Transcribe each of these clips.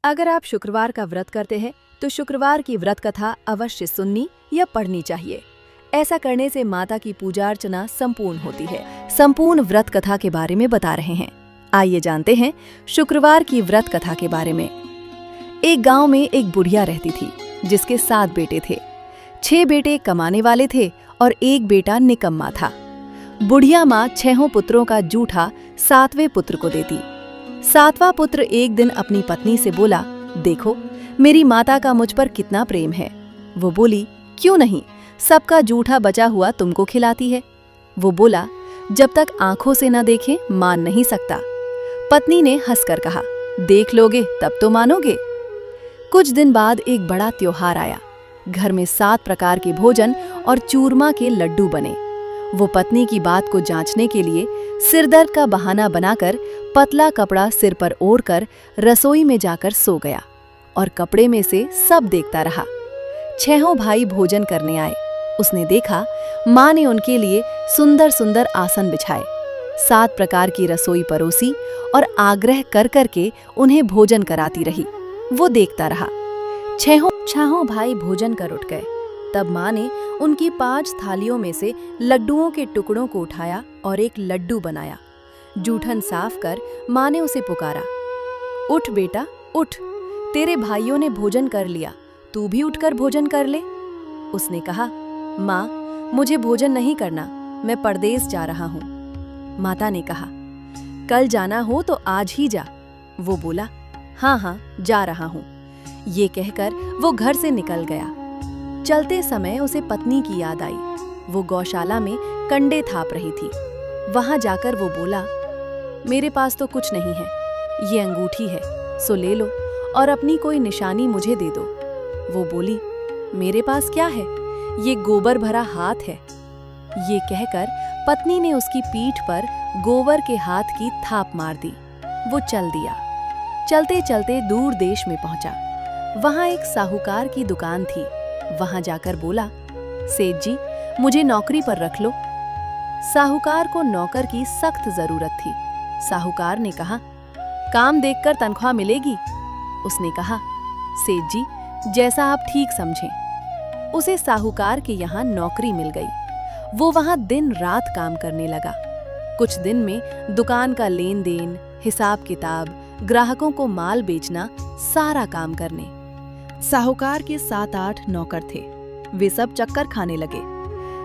अगर आप शुक्रवार का व्रत करते हैं तो शुक्रवार की व्रत कथा अवश्य सुननी या पढ़नी चाहिए। ऐसा करने से माता की पूजा अर्चना संपूर्ण होती है। संपूर्ण व्रत कथा के बारे में बता रहे हैं। आइए जानते हैं शुक्रवार की व्रत कथा के बारे में। एक गांव में एक बुढ़िया रहती थी जिसके 7 बेटे थे। 6 बेटे कमाने वाले थे और एक बेटा निकम्मा था। बुढ़िया माँ 6 पुत्रों का जूठा 7वें पुत्र को देती। 7वां पुत्र एक दिन अपनी पत्नी से बोला, देखो मेरी माता का मुझ पर कितना प्रेम है। वो बोली, क्यों नहीं, सबका जूठा बचा हुआ तुमको खिलाती है। वो बोला, जब तक आंखों से न देखे मान नहीं सकता। पत्नी ने हंसकर कहा, देख लोगे तब तो मानोगे। कुछ दिन बाद एक बड़ा त्योहार आया। घर में 7 प्रकार के भोजन और चूरमा के लड्डू बने। वो पत्नी की बात को जांचने के लिए सिरदर्द का बहाना बनाकर पतला कपड़ा सिर पर ओढ़कर रसोई में जाकर सो गया और कपड़े में से सब देखता रहा। 6 भाई भोजन करने आए। उसने देखा माँ ने उनके लिए सुंदर सुंदर आसन बिछाए, 7 प्रकार की रसोई परोसी और आग्रह कर करके उन्हें भोजन कराती रही। वो देखता रहा। 6 भाई भोजन कर उठ गए। तब माँ ने उनकी 5 थालियों में से लड्डुओं के टुकड़ों को उठाया और एक लड्डू बनाया। जूठन साफ कर माँ ने उसे पुकारा, उठ बेटा उठ, तेरे भाइयों ने भोजन कर लिया, तू भी उठकर भोजन कर ले। उसने कहा, माँ मुझे भोजन नहीं करना, मैं परदेस जा रहा हूँ। माता ने कहा, कल जाना हो तो आज ही जा। वो बोला, हाँ हाँ जा रहा हूँ। ये कहकर वो घर से निकल गया। चलते समय उसे पत्नी की याद आई। वो गौशाला में कंडे थाप रही थी। वहां जाकर वो बोला, मेरे पास तो कुछ नहीं है, ये अंगूठी है, सो ले लो और अपनी कोई निशानी मुझे दे दो। वो बोली, मेरे पास क्या है, ये गोबर भरा हाथ है। ये कहकर पत्नी ने उसकी पीठ पर गोबर के हाथ की थाप मार दी। वो चल दिया। चलते चलते दूर देश में पहुंचा। वहां एक साहूकार की दुकान थी। वहां जाकर बोला, सेठ जी मुझे नौकरी पर रख लो। साहूकार को नौकर की सख्त जरूरत थी। साहूकार ने कहा, काम देखकर तनख्वाह मिलेगी। उसने कहा, सेठ जी जैसा आप ठीक समझें। उसे साहूकार के यहाँ नौकरी मिल गई। वो वहां दिन रात काम करने लगा। कुछ दिन में दुकान का लेन देन, हिसाब किताब, ग्राहकों को माल बेचना, सारा काम करने। साहूकार के 7-8 नौकर थे। वे सब चक्कर खाने लगे,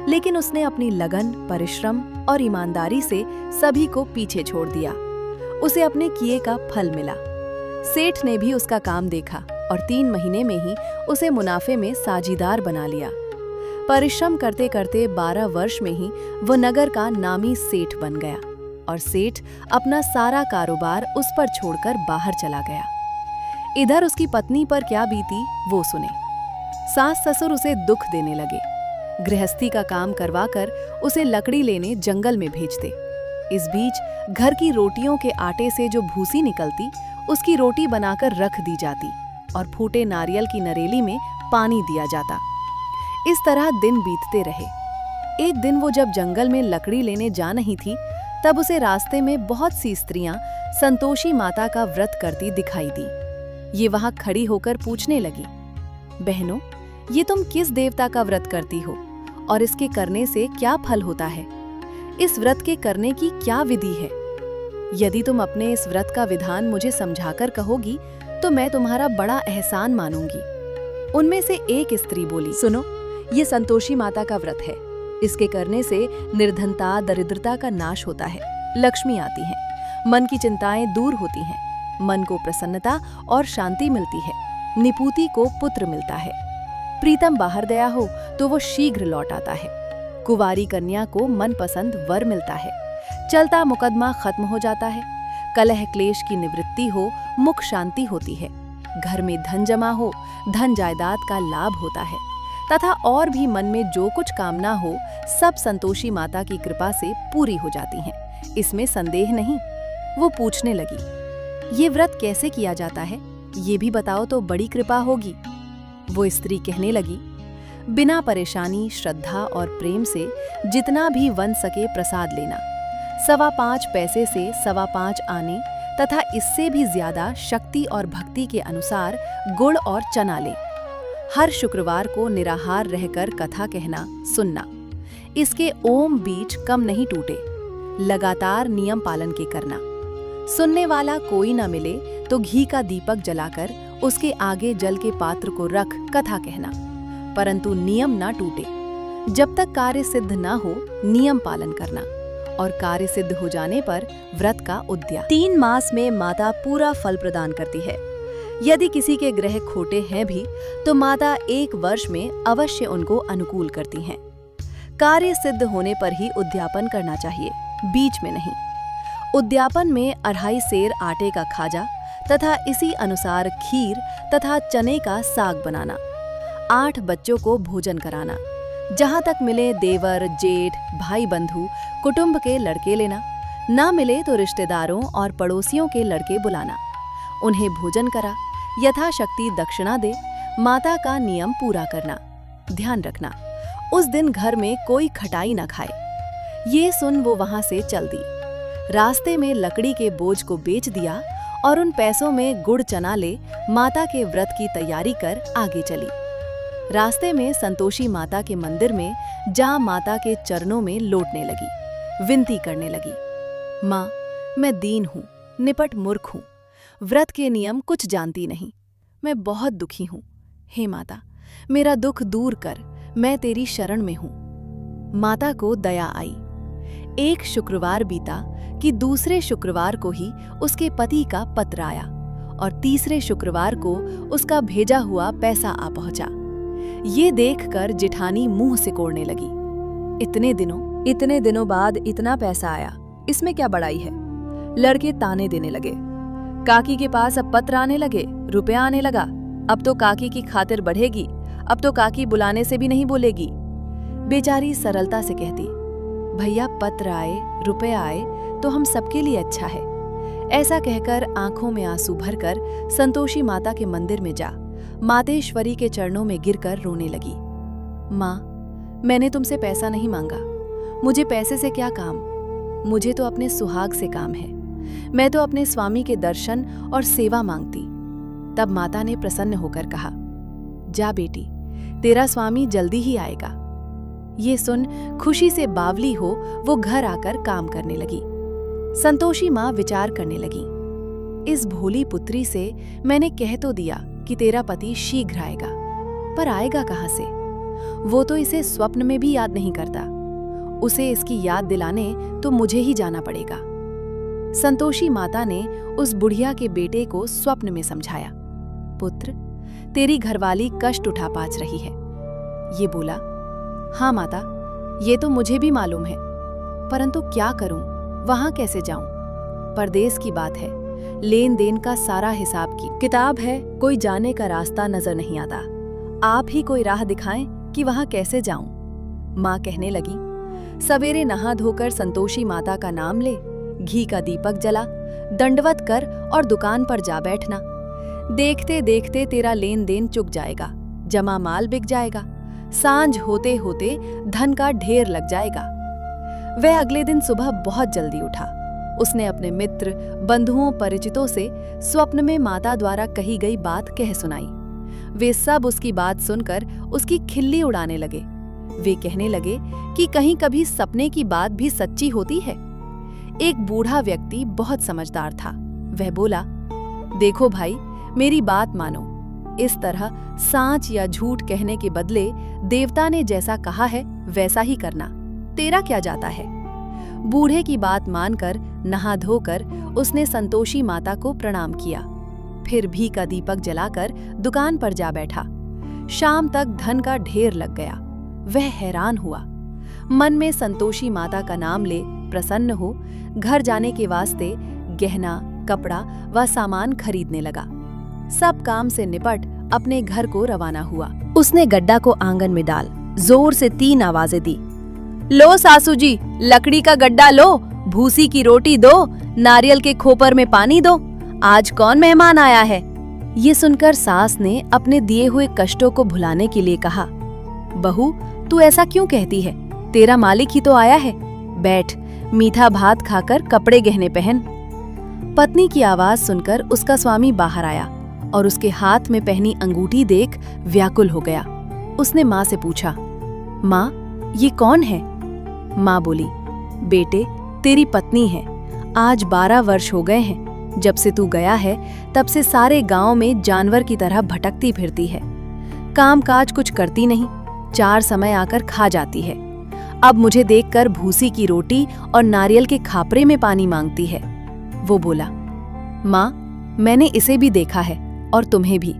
लेकिन उसने अपनी लगन, परिश्रम और ईमानदारी से सभी को पीछे छोड़ दिया। उसे अपने किए का फल मिला। सेठ ने भी उसका काम देखा और 3 महीने में ही उसे मुनाफे में साझीदार बना लिया। परिश्रम करते करते 12 वर्ष में ही वो नगर का नामी सेठ बन गया और सेठ अपना सारा कारोबार उस पर छोड़कर बाहर चला गया। इधर उसकी पत्नी पर क्या बीती वो सुने। सास ससुर उसे दुख देने लगे। गृहस्थी का काम करवाकर उसे लकड़ी लेने जंगल में भेजते। इस बीच घर की रोटियों के आटे से जो भूसी निकलती, उसकी रोटी बनाकर रख दी जाती और फूटे नारियल की नरेली में पानी दिया जाता। इस तरह दिन बीतते रहे। एक दिन वो जब जंगल में लकड़ी लेने जा नहीं थी, तब उसे रास्ते में बहुत सी स्त्रियां संतोषी माता का व्रत करती दिखाई दी। ये वहां खड़ी होकर पूछने लगी, बहनों ये तुम किस देवता का व्रत करती हो और इसके करने से क्या फल होता है? इस व्रत के करने की क्या विधि है? यदि तुम अपने इस व्रत का विधान मुझे समझाकर कहोगी तो मैं तुम्हारा बड़ा एहसान मानूंगी। उनमें से एक स्त्री बोली, सुनो, ये संतोषी माता का व्रत है। इसके करने से निर्धनता, दरिद्रता का नाश होता है, लक्ष्मी आती है, मन की चिंताएं दूर होती हैं, मन को प्रसन्नता और शांति मिलती है, निपुति को पुत्र मिलता है, प्रीतम बाहर गया हो तो वो शीघ्र लौट आता है, कुंवारी कन्या को मनपसंद वर मिलता है, चलता मुकदमा खत्म हो जाता है, कलह क्लेश की निवृत्ति हो, मुख शांति होती है, घर में धन जमा हो, धन जायदाद का लाभ होता है, तथा और भी मन में जो कुछ कामना हो सब संतोषी माता की कृपा से पूरी हो जाती हैं। इसमें संदेह नहीं। वो पूछने लगी, ये व्रत कैसे किया जाता है, ये भी बताओ तो बड़ी कृपा होगी। वो स्त्री कहने लगी, बिना परेशानी, श्रद्धा और प्रेम से जितना भी बन सके प्रसाद लेना, 5.25 पैसे से 5.25 आने तथा इससे भी ज्यादा शक्ति और भक्ति के अनुसार गुड़ और चना लें। हर शुक्रवार को निराहार रहकर कथा कहना, सुनना। इसके ओम बीज कम नहीं टूटे। लगातार नियम पालन के करना। सुनने वाला कोई न मिले तो घी का दीपक जलाकर उसके आगे जल के पात्र को रख कथा कहना, परंतु नियम ना टूटे। जब तक कार्य सिद्ध ना हो नियम पालन करना, और कार्य सिद्ध हो जाने पर व्रत का उद्यापन। 3 मास में माता पूरा फल प्रदान करती है। यदि किसी के ग्रह खोटे हैं भी तो माता 1 वर्ष में अवश्य उनको अनुकूल करती हैं। कार्य सिद्ध होने पर ही उद्यापन करना चाहिए, बीच में नहीं। उद्यापन में 2.5 सेर आटे का खाजा तथा इसी अनुसार खीर तथा चने का साग बनाना। 8 बच्चों को भोजन कराना। जहाँ तक मिले देवर, जेठ, भाई बंधु, कुटुंब के लड़के लेना। ना मिले तो रिश्तेदारों और पड़ोसियों के लड़के बुलाना। उन्हें भोजन करा, यथाशक्ति दक्षिणा दे। माता का नियम पूरा करना। ध्यान रखना, उस दिन घर में कोई खटाई न खाए। ये सुन वो वहां से चल दी। रास्ते में लकड़ी के बोझ को बेच दिया और उन पैसों में गुड़ चना ले माता के व्रत की तैयारी कर आगे चली। रास्ते में संतोषी माता के मंदिर में जा माता के चरणों में लौटने लगी, विनती करने लगी। माँ, मैं दीन हूँ, निपट मूर्ख हूँ, व्रत के नियम कुछ जानती नहीं, मैं बहुत दुखी हूँ। हे माता, मेरा दुख दूर कर, मैं तेरी शरण में हूँ। माता को दया आई। एक शुक्रवार बीता कि दूसरे शुक्रवार को ही उसके पति का पत्र आया और तीसरे शुक्रवार को उसका भेजा हुआ पैसा आ पहुंचा। ये देखकर जेठानी मुंह सिकोड़ने लगी। इतने दिनों बाद इतना पैसा आया, इसमें क्या बड़ाई है? लड़के ताने देने लगे। काकी के पास अब पत्र आने लगे, रुपया आने लगा। अब तो काकी की खातिर बढ़ेगी, अब तो काकी बुलाने से भी नहीं बोलेगी। बेचारी सरलता से कहती, भैया पत्र आए, रुपया आए तो हम सबके लिए अच्छा है। ऐसा कहकर आंखों में आंसू भरकर संतोषी माता के मंदिर में जा मातेश्वरी के चरणों में गिरकर रोने लगी। माँ, मैंने तुमसे पैसा नहीं मांगा, मुझे पैसे से क्या काम, मुझे तो अपने सुहाग से काम है। मैं तो अपने स्वामी के दर्शन और सेवा मांगती। तब माता ने प्रसन्न होकर कहा, जा बेटी, तेरा स्वामी जल्दी ही आएगा। ये सुन खुशी से बावली हो वो घर आकर काम करने लगी। संतोषी माँ विचार करने लगी, इस भोली पुत्री से मैंने कह तो दिया कि तेरा पति शीघ्र आएगा, पर आएगा कहाँ से? वो तो इसे स्वप्न में भी याद नहीं करता। उसे इसकी याद दिलाने तो मुझे ही जाना पड़ेगा। संतोषी माता ने उस बुढ़िया के बेटे को स्वप्न में समझाया, पुत्र, तेरी घरवाली कष्ट उठा पाच रही है। ये बोला, हाँ माता, ये तो मुझे भी मालूम है, परंतु क्या करूं, वहां कैसे जाऊं? परदेश की बात है, लेन देन का सारा हिसाब की किताब है, कोई जाने का रास्ता नजर नहीं आता। आप ही कोई राह दिखाएं कि वहां कैसे जाऊं? माँ कहने लगी, सवेरे नहा धोकर संतोषी माता का नाम ले, घी का दीपक जला, दंडवत कर और दुकान पर जा बैठना। देखते देखते तेरा लेन देन चुक जाएगा, जमा माल बिक जाएगा, सांझ होते होते धन का ढेर लग जाएगा। वह अगले दिन सुबह बहुत जल्दी उठा। उसने अपने मित्र, बंधुओं, परिचितों से स्वप्न में माता द्वारा कही गई बात कह सुनाई। वे सब उसकी बात सुनकर उसकी खिल्ली उड़ाने लगे। वे कहने लगे कि कहीं कभी सपने की बात भी सच्ची होती है। एक बूढ़ा व्यक्ति बहुत समझदार था। वह बोला, देखो भाई, मेरी बात मानो। इस तरह सांच या झूठ कहने के बदले देवता ने जैसा कहा है वैसा ही करना, तेरा क्या जाता है? बूढ़े की बात मानकर नहा धोकर उसने संतोषी माता को प्रणाम किया। फिर घी का दीपक जलाकर दुकान पर जा बैठा। शाम तक धन का ढेर लग गया। वह हैरान हुआ। मन में संतोषी माता का नाम ले प्रसन्न हो घर जाने के वास्ते गहना, कपड़ा व सामान खरीदने लगा। सब काम से निपट अपने घर को रवाना हुआ। उसने गड्ढा को आंगन में डाल जोर से 3 आवाजें दी। लो सासू जी, लकड़ी का गड्ढा लो, भूसी की रोटी दो, नारियल के खोपर में पानी दो, आज कौन मेहमान आया है? ये सुनकर सास ने अपने दिए हुए कष्टों को भुलाने के लिए कहा, बहू, तू ऐसा क्यों कहती है? तेरा मालिक ही तो आया है। बैठ, मीठा भात खाकर कपड़े गहने पहन। पत्नी की आवाज सुनकर उसका स्वामी बाहर आया और उसके हाथ में पहनी अंगूठी देख व्याकुल हो गया। उसने माँ से पूछा, माँ, ये कौन है? माँ बोली, बेटे, तेरी पत्नी है। आज 12 वर्ष हो गए हैं। जब से तू गया है तब से सारे गांव में जानवर की तरह भटकती फिरती है। काम काज कुछ करती नहीं, 4 समय आकर खा जाती है। अब मुझे देखकर भूसी की रोटी और नारियल के खापरे में पानी मांगती है। वो बोला, माँ, मैंने इसे भी देखा है और तुम्हें भी।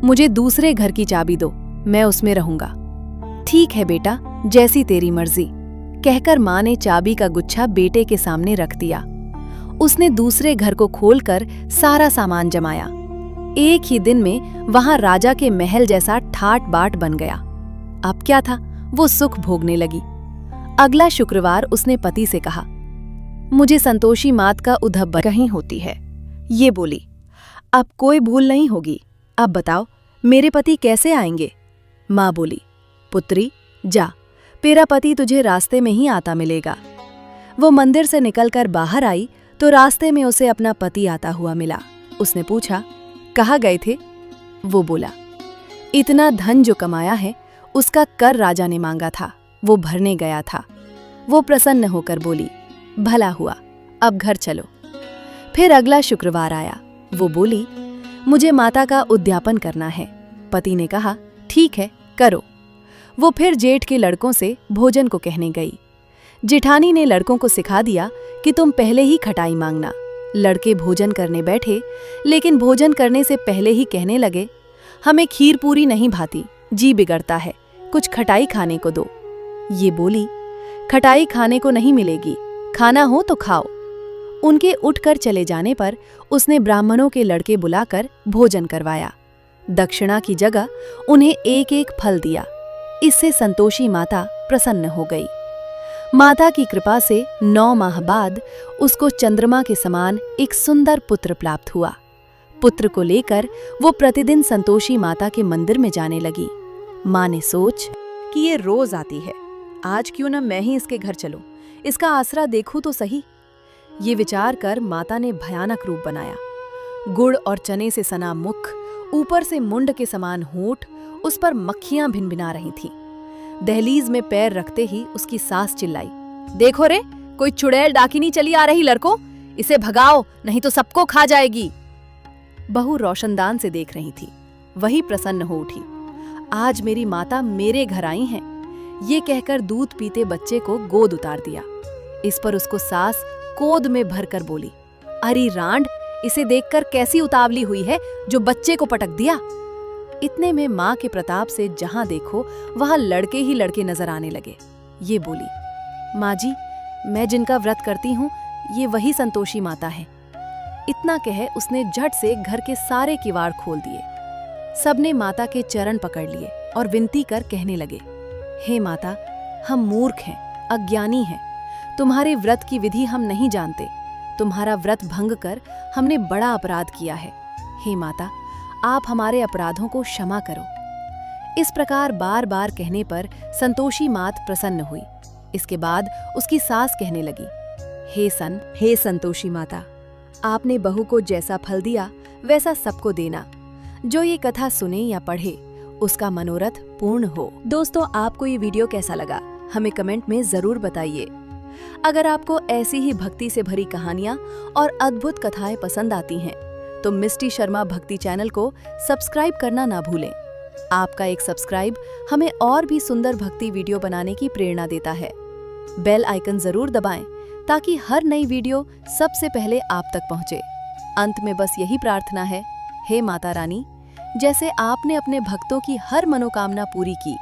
मुझे दूसरे घर की चाबी दो, मैं उसमें रहूंगा। ठीक है बेटा, जैसी तेरी मर्जी, कहकर माँ ने चाबी का गुच्छा बेटे के सामने रख दिया। उसने दूसरे घर को खोलकर सारा सामान जमाया। एक ही दिन में वहां राजा के महल जैसा ठाट बाट बन गया। अब क्या था, वो सुख भोगने लगी। अगला शुक्रवार उसने पति से कहा, मुझे संतोषी मात का उधब कहीं होती है। ये बोली, अब कोई भूल नहीं होगी। अब बताओ, मेरे पति कैसे आएंगे? माँ बोली, पुत्री, जा, तेरा पति तुझे रास्ते में ही आता मिलेगा। वो मंदिर से निकलकर बाहर आई तो रास्ते में उसे अपना पति आता हुआ मिला। उसने पूछा, कहाँ गए थे? वो बोला, इतना धन जो कमाया है उसका कर राजा ने मांगा था, वो भरने गया था। वो प्रसन्न होकर बोली, भला हुआ, अब घर चलो। फिर अगला शुक्रवार आया। वो बोली, मुझे माता का उद्यापन करना है। पति ने कहा, ठीक है, करो। वो फिर जेठ के लड़कों से भोजन को कहने गई। जेठानी ने लड़कों को सिखा दिया कि तुम पहले ही खटाई मांगना। लड़के भोजन करने बैठे, लेकिन भोजन करने से पहले ही कहने लगे, हमें खीर पूरी नहीं भाती, जी बिगड़ता है, कुछ खटाई खाने को दो। ये बोली, खटाई खाने को नहीं मिलेगी, खाना हो तो खाओ। उनके उठकर चले जाने पर उसने ब्राह्मणों के लड़के बुलाकर भोजन करवाया। दक्षिणा की जगह उन्हें एक एक फल दिया। इससे संतोषी माता प्रसन्न हो गई। माता की कृपा से 9 माह बाद उसको चंद्रमा के समान एक सुंदर पुत्र प्राप्त हुआ। पुत्र को लेकर वो प्रतिदिन संतोषी माता के मंदिर में जाने लगी। माँ ने सोच कि ये रोज आती है, आज क्यों न मैं ही इसके घर चलूं, इसका आसरा देखूं तो सही। ये विचार कर माता ने भयानक रूप बनाया। गुड़ और चने से सना मुख, ऊपर से मुंड के समान होंठ, उस पर मक्खियां भिनभिना रही थीं। दहलीज में पैर रखते ही उसकी सास चिल्लाई, देखो रे, कोई चुड़ैल डाकिनी चली आ रही लड़को, इसे भगाओ नहीं तो सबको खा जाएगी। बहू रोशनदान से देख रही थी, वही प्रसन्न हो उठी। आज मेरी माता मेरे घर आई हैं, ये कहकर दूध पीते बच्चे को गोद उतार दिया। इस पर उसको सास कोद में भरकर बोली, अरे रांड, इसे देखकर कैसी उतावली हुई है जो बच्चे को पटक दिया। इतने में माँ के प्रताप से जहां देखो वहां लड़के ही लड़के नजर आने लगे। ये बोली, माँ जी, मैं जिनका व्रत करती हूँ ये वही संतोषी माता है। इतना कह उसने झट से घर के सारे किवाड़ खोल दिए। सबने माता के चरण पकड़ लिए और विनती कर कहने लगे, हे माता, हम मूर्ख हैं, अज्ञानी हैं, तुम्हारे व्रत की विधि हम नहीं जानते। तुम्हारा व्रत भंग कर हमने बड़ा अपराध किया है। हे माता, आप हमारे अपराधों को क्षमा करो। इस प्रकार बार बार कहने पर संतोषी मात प्रसन्न हुई। इसके बाद उसकी सास कहने लगी, हे संतोषी माता, आपने बहू को जैसा फल दिया वैसा सबको देना। जो ये कथा सुने या पढ़े उसका मनोरथ पूर्ण हो। दोस्तों, आपको ये वीडियो कैसा लगा हमें कमेंट में जरूर बताइए। अगर आपको ऐसी ही भक्ति से भरी कहानियां और अद्भुत कथाएं पसंद आती हैं तो मिस्टी शर्मा भक्ति चैनल को सब्सक्राइब करना ना भूलें। आपका एक सब्सक्राइब हमें और भी सुंदर भक्ति वीडियो बनाने की प्रेरणा देता है। बेल आइकन जरूर दबाएं ताकि हर नई वीडियो सबसे पहले आप तक पहुंचे। अंत में बस यही प्रार्थना है, हे माता रानी, जैसे आपने अपने भक्तों की हर मनोकामना पूरी की,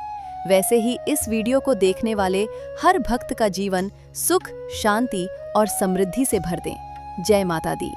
वैसे ही इस वीडियो को देखने वाले हर भक्त का जीवन सुख, शांति और समृद्धि से भर दें। जय माता दी।